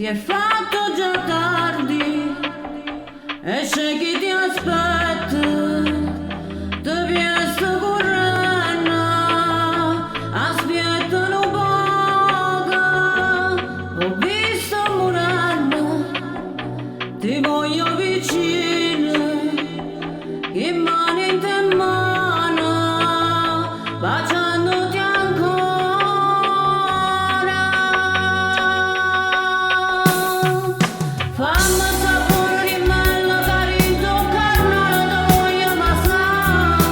Si è fatto già tardi e c'è chi ti aspetta, ti piace correndo, aspettano poco, ho visto morendo, ti voglio vicino, in mano in te mano, baciandoti ancora. Fammi sapore di mello che rintoccare la voglia passare,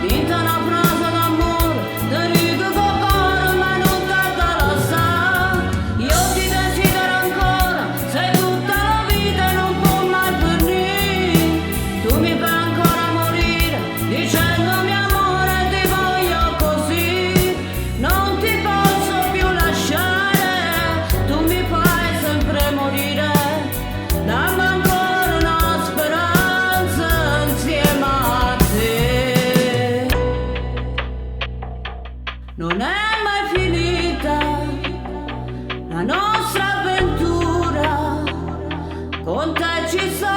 dinta una frase d'amore, ti dico che cuore ma non te la sa. Io ti desidero ancora, sei tutta la vita e non può mai finire. Tu mi fai ancora morire, dicendomi amore ti voglio così. Non ti posso più lasciare, tu mi fai sempre morire. Dammi ancora una speranza insieme a te. Non è mai finita la nostra avventura, con te ci sono